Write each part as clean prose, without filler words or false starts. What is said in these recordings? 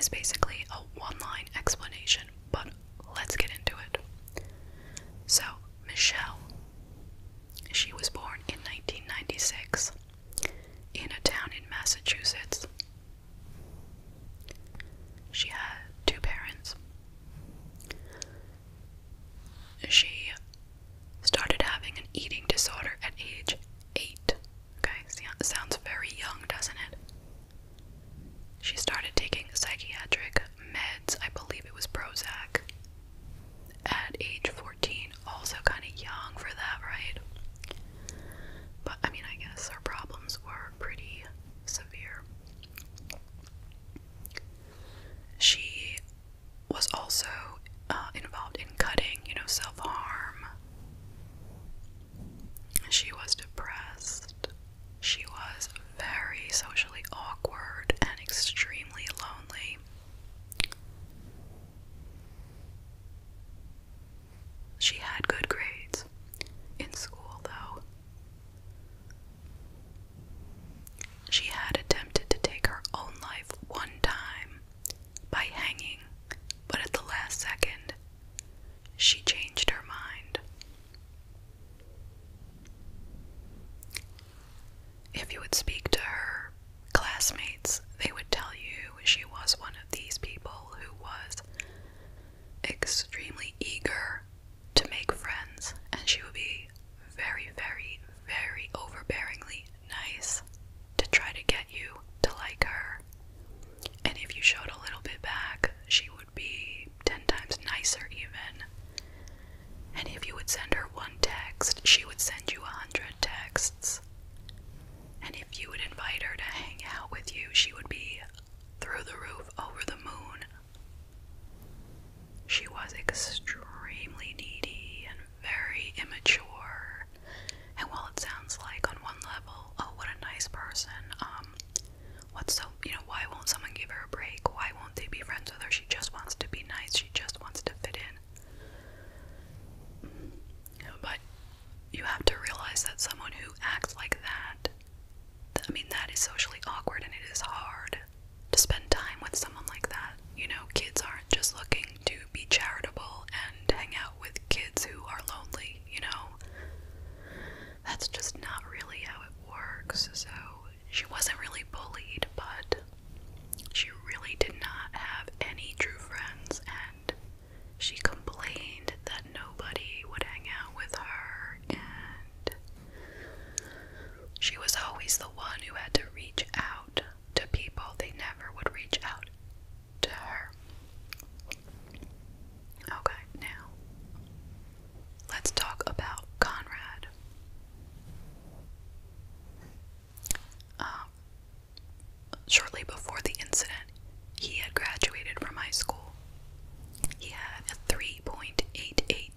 is basically a one-line explanation, but let's get into it. So, Michelle, she was born in 1996 in a town in Massachusetts. She had two parents. She started having an eating disorder at age 8. Okay, sounds very young, doesn't it? She started taking psychiatric meds, I believe it was Prozac, at age 14. Also kind of young for that, right? But, I mean, I guess her problems were pretty severe. She was also involved in cutting, self-harm. She was depressed. She was very socially awkward and extremely lonely. She had good grades in school, though. She had attempted to take her own life one time by hanging, but at the last second, she changed her mind. If you would speak to her classmates, they would tell you she was one of these people who was extremely eager to make friends, and she would be very, very, very overbearingly nice to try to get you to like her. And if you showed a little bit back, she would be 10 times nicer even. And if you would send her one text, she would send you 100 texts. And if you would invite her to hang out with you, she would be through the roof, over the moon. She was extremely needy and very immature. And while it sounds like on one level, oh, what a nice person, why won't someone give her a break? Why won't they be friends with her? She just wants to be nice. She just wants to fit in. But you have to realize that someone who acts like that, that is socially awkward, and it is hard to spend time with someone like that. Kids aren't just looking to be charitable and hang out with kids who are lonely, That's just not really how it works. So she wasn't really bullied, but she really did not have any true friends, and she complained that nobody would hang out with her, and she was always the one who had to reach out to people. They never would reach out to her. Okay, now let's talk about Conrad. Shortly before the incident, he had graduated from high school. He had a 3.88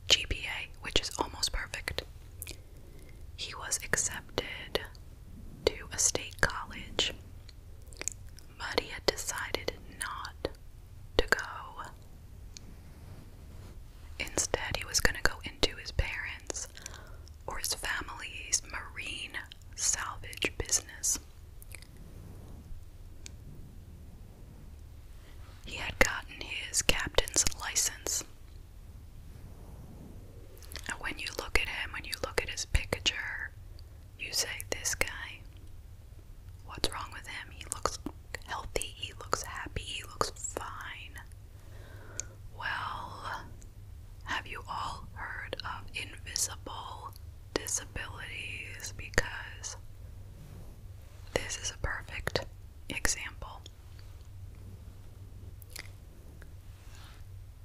GPA, which is almost perfect. He was accepted to a state college, but he had decided not to go. Instead, he was going to go into his parents' or his family's marine salvage business. He had gotten his captain's license. And when you look at him, when you look at his picture, you say, this guy, what's wrong with him? He looks healthy, he looks happy, he looks fine. Well, have you all heard of invisible disabilities? Because this is a perfect example.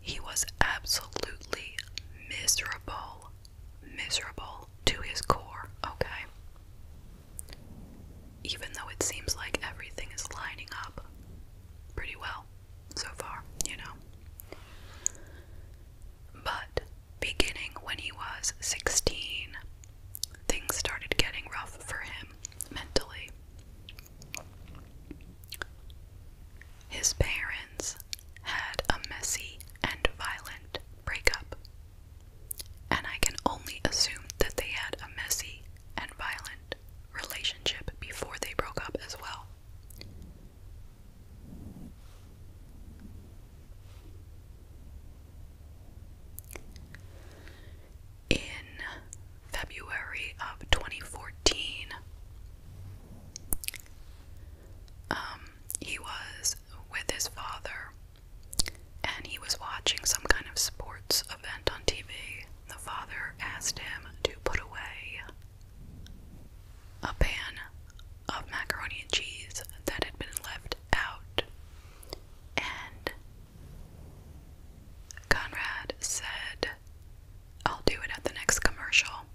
He was absolutely miserable to his core, okay? Even though it seems like everything is lining up pretty well so far, But beginning when he was 16, things started getting rough for him mentally. he was with his father, and he was watching some kind of sports event on TV. The father asked him to put away a pan of macaroni and cheese that had been left out, and Conrad said, "I'll do it at the next commercial."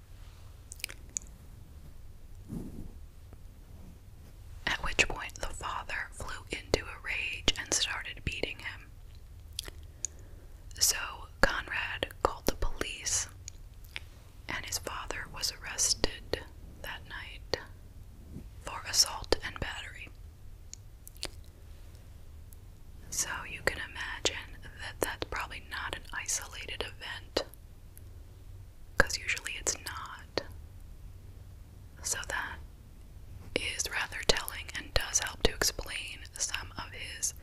At which point the father flew into a rage and started beating him. So Conrad called the police, and his father was arrested that night for assault and battery. So you can imagine that that's probably not an isolated event, because usually it's not. So that is rather telling and does help to explain some of his,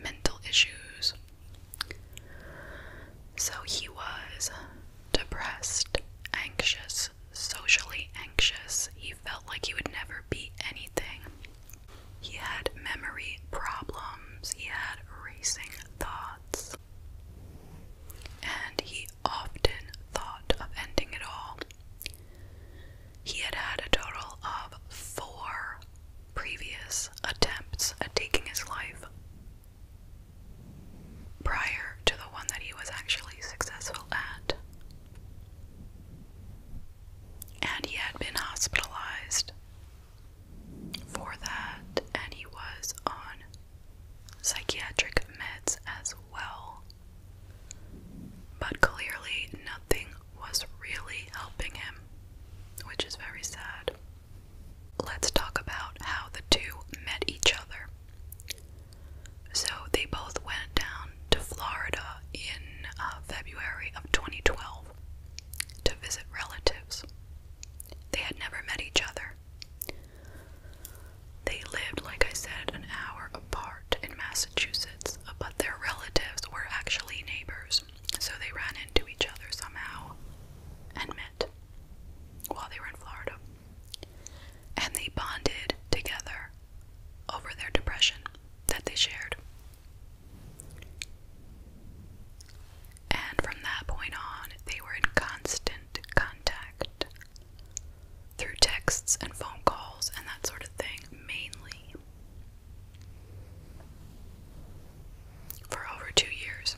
mental issues. So he was depressed, anxious, socially anxious. He felt like he would never be anything. He had memory problems. He had racing thoughts. And he often thought of ending it all. He had had a total of 4 previous attempts at taking his life prior to the one that he was actually successful at. And he had been hospitalized for that, and he was on psychiatric meds as well. But clearly nothing was really helping him, which is very sad. Let's talk about how the two met each other. So they both went down to Florida in February of 2012 to visit relatives. They had never met each other. They lived, like I said, an hour apart in Massachusetts, but their relatives were actually neighbors, so they ran into each other somehow and met while they were in Florida. And they bonded together over their depression that they shared. And from that point on, they were in constant contact through texts and phone calls and that sort of thing, mainly for over 2 years.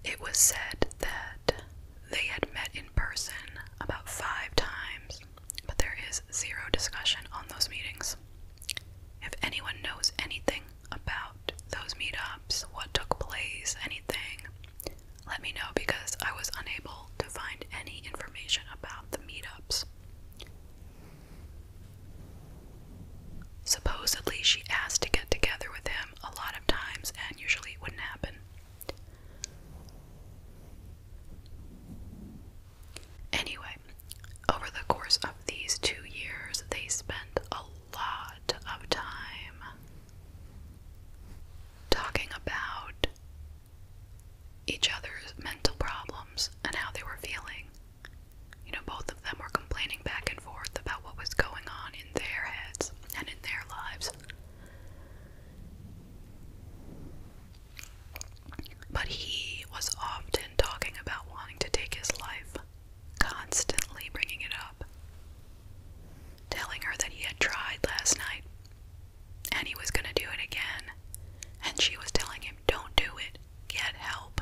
It was said that they had met in person about 5 times, but there is zero discussion on those meetings. If anyone knows anything about those meetups, what took place, anything, let me know, because I was unable to find any information about the meetups. Supposedly she asked to get together with him a lot of times, and usually it wouldn't happen. Anyway, over the course of these 2 years, they spent a lot of time talking about each other's mental problems and how they were feeling. Both of them were complaining back and forth about what was going on in their heads and in their lives. But he was often talking about wanting to take his life, constantly bringing it up, telling her that he had tried last night and he was going to do it again, and she was telling him, "Don't do it, get help.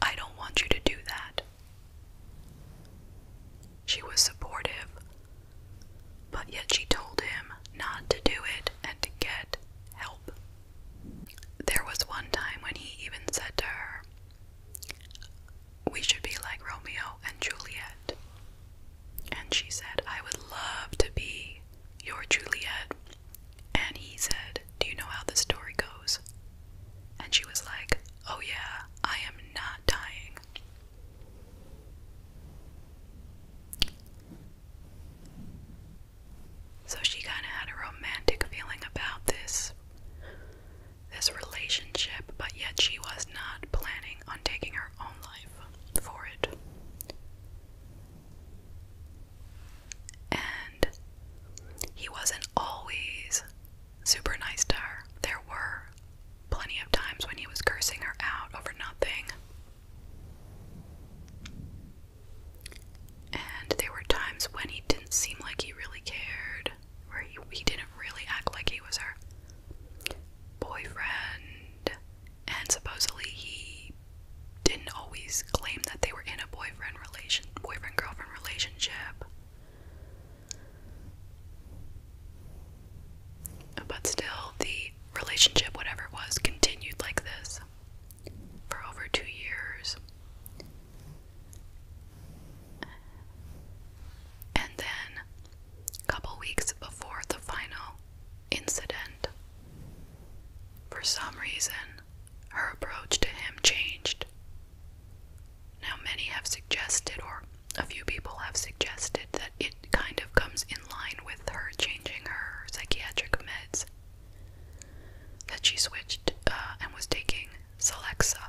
I don't want you to do that." She was supportive, but yet she told him not to do it and to get help. There was one time when he even said to her, "We should be like Romeo and Juliet." And she said, "I would love to be your Juliet." And he said, "Do you know how the story goes?" And she was like, "Oh yeah, I am not dying." So she kind of had a romantic feeling about this relationship, but yet she was not planning on taking her own life for it. times when he didn't seem like he really cared, where he didn't really act like he was her boyfriend, and supposedly he didn't always claim that they were in a boyfriend-girlfriend relationship. But still, the relationship, whatever it was, continued like this for over 2 years. And then, a couple weeks before the final incident, for some reason, her approach to him changed. Now, many have suggested, or a few people have suggested, that it kind of comes in line with her changing her psychiatric meds. That she switched and was taking Celexa.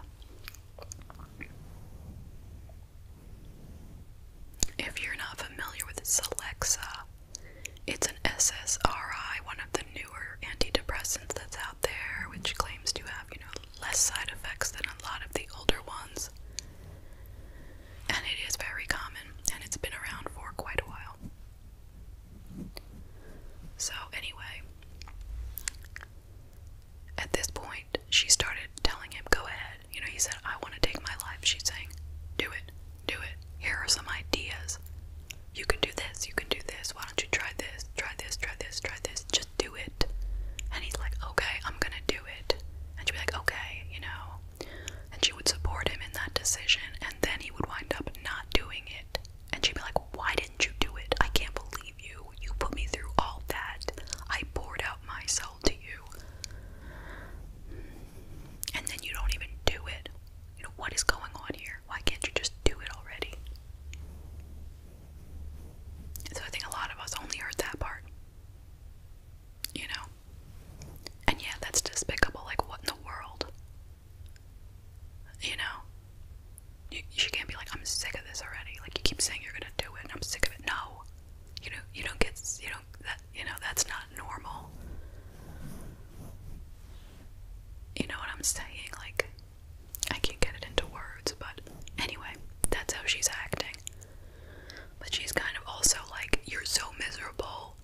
If you're not familiar with Celexa, it's an SSRI, one of the newer antidepressants that's out there, which claims to have, less side effects than a lot of the older ones. And it is very common, and it's been around for quite a while. So anyway, at this point, she started telling him, go ahead. He said, I want to take my life. She's saying, do it, do it. Here are some ideas. You can do this, you can do this. Why don't you try this, try this, try this, try this. Just do it. And he's like, okay, I'm gonna do it. And she'd be like, okay, And she would support him in that decision, and then he would wind up not doing it. And she'd be like, why didn't you do it? I can't believe you. You put me through all that. I poured out my soul to you. And then you don't even do it. What is going on here? Why can't you just do it already? So I think a lot of us only heard that part. And yeah, that's despicable. Like, what in the world? You can't be like, I'm sick of this already. Like, you keep saying you're gonna do it, and I'm sick of it. No. That's not normal. You know what I'm saying? Like, I can't get it into words, but anyway, that's how she's acting. But she's kind of also like, you're so miserable.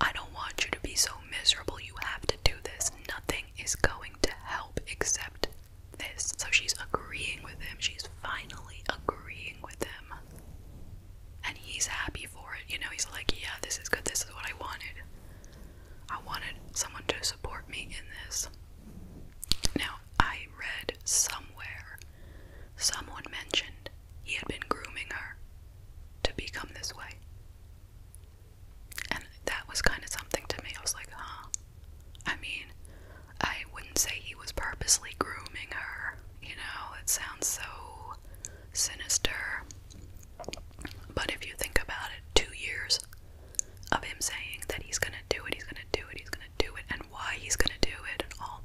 I don't want you to be so miserable. You have to do this. Nothing is going to help except this. So she's agreeing with him. She's finally agreeing with him. And he's happy for it. He's like, yeah, this is good. This is what I wanted. I wanted someone to support me in this. Now, I read somewhere, someone mentioned he had been grooming her to become this way. And that was kind of something to me. I was like, huh. I mean, I wouldn't say he was purposely grooming her. It sounds so sinister. But if you think about it, 2 years of him saying that he's gonna do it, he's gonna do it, he's gonna do it, and why he's gonna do it, and all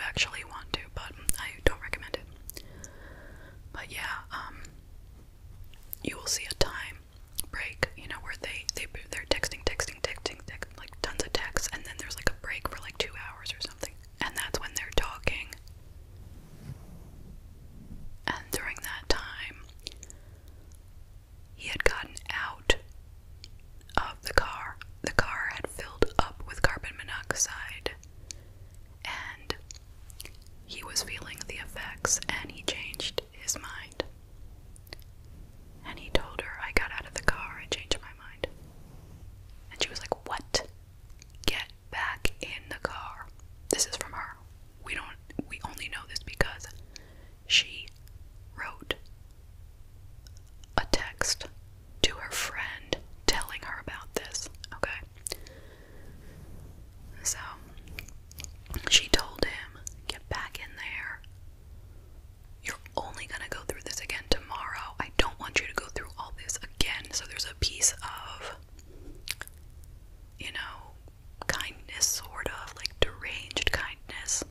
actually want to, but I don't recommend it. But yeah, you will see a time break, you know, where they're texting, like tons of texts, and then there's like a break for like 2 hours or something, and that's when they're talking. And during that time, he had gotten out of the car. The car had filled up with carbon monoxide, and he was feeling the effects, and he changed his mind. And he told her, I got out of the car, I changed my mind. And she was like, what? Get back in the car. This is from her. We only know this because she wrote a text to her friend telling her about this, okay? So, she told him, get back in there. You're only gonna go through this again tomorrow. I don't want you to go through all this again. So there's a piece of, you know, kindness, sort of, like deranged kindness,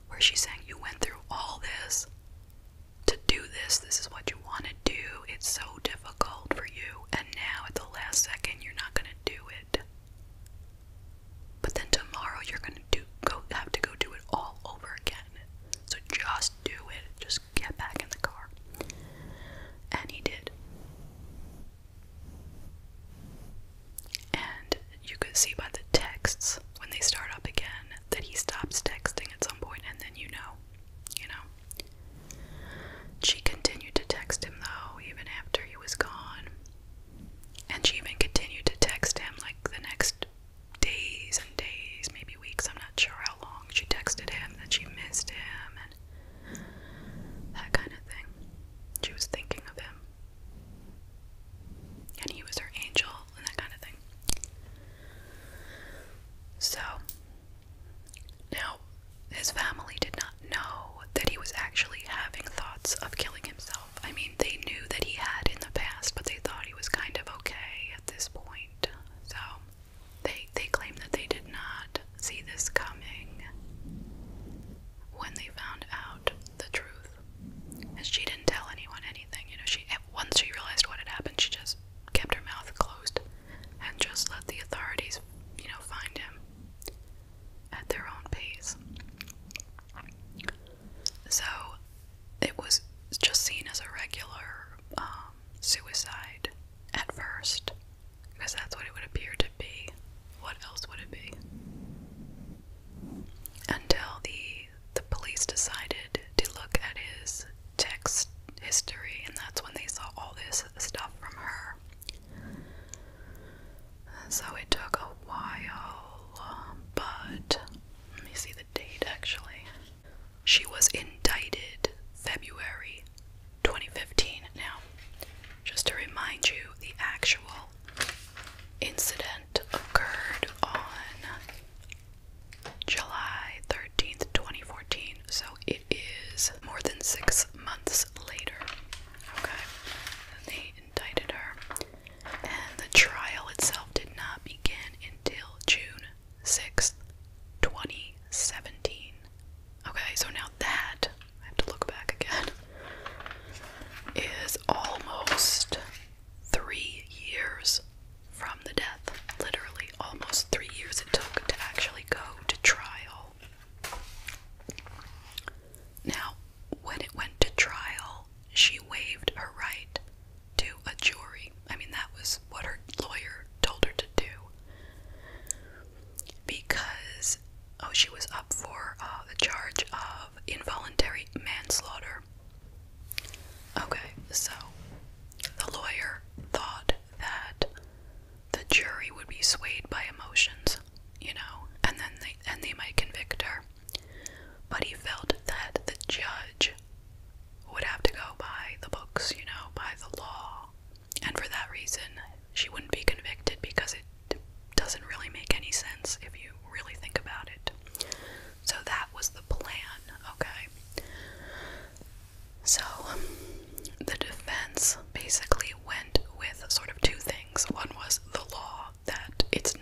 where she's saying, you went through all this to do this. This is what you want to do. It's so difficult for you, and now at the last second you're not gonna do it. But then tomorrow you're gonna have to go do it all over again. So just do it. Just get back in the car. And he did. And you could see by the texts when they start up again that he stops texting at some point, and then you know. She continued to text him though, even after he was gone. And she even continued to text him like the next days and days, maybe weeks, I'm not sure how long. She texted him that she missed him and that kind of thing. She was thinking of him. And he was her angel and that kind of thing. So, now, his family did not know that he was actually having thoughts of killing himself. I mean, they knew that he had in the past, but they thought he was kind of okay at this point. So, they claim that they did not see this coming when they found out the truth. And she didn't tell anyone anything, you know, once she realized what had happened, she just kept her mouth closed and just let the authorities, you know, find him at their own pace. So, it was just seen as a regular suicide at first, because that's what it would appear to be. What else would it be? Until the police decided to look at his text history, and that's when they saw all this stuff from her. So it took a while, but let me see the date actually. She was indicted February 2015. Now, just to remind you, the actual incident occurred on July 13th, 2014, so it is more than 6 months later. Okay, they indicted her, and the trial itself did not begin until June 6th, 2017. Okay, so now that, I have to look back again, is almost 3 years from the death. Literally, almost 3 years it took to actually go to trial. Now, when it went to trial, she waived her right to a jury. I mean, that was what her lawyer told her to do. Because, she was up for the charge of involuntary manslaughter. Okay, so the lawyer thought that the jury would be swayed by emotions, you know, and then they might convict her. But he felt that the judge would have to go by the books, you know, by the law. And for that reason, she wouldn't be convicted, because it doesn't really make any sense if you really think about it. So that was the plan, okay? So, the defense basically went with sort of two things. One was the law, that it's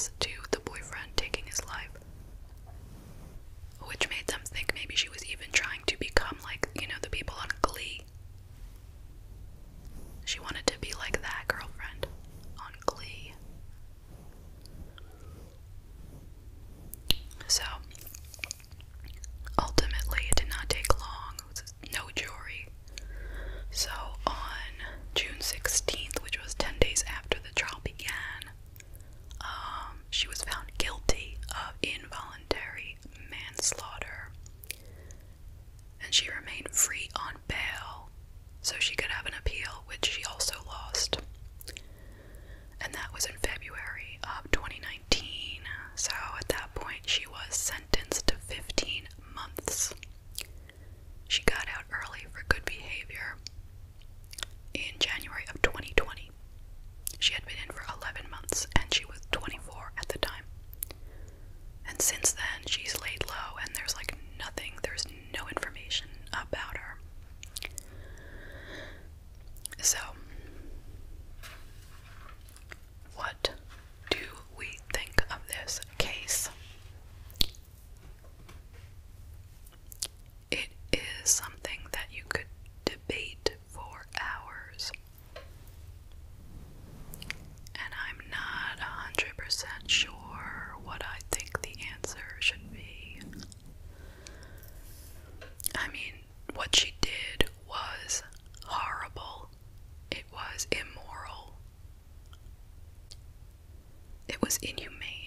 response to the boyfriend taking his life, which made them think maybe she was even trying to become like, you know, the people on Glee. She wanted to be like that girlfriend on Glee. So, ultimately, it did not take long. It was no jury. So, on June 16th, which was 10 days after the trial began, she was found guilty of involuntary manslaughter. And she remained free on bail, so she could have an appeal, which she also lost. And that was in February of 2019. So at that point, she was sentenced to 15 months. She got out early for good behavior in January of 2020. She had been in for 11 months, and she was 24 at the time. And since then, she's laid low, and there's like nothing, there's no information about her. So, what do we think of this case? It is something that you could debate for hours. And I'm not 100% sure what I think the answer should be. I mean, what she did was horrible. It was immoral. It was inhumane.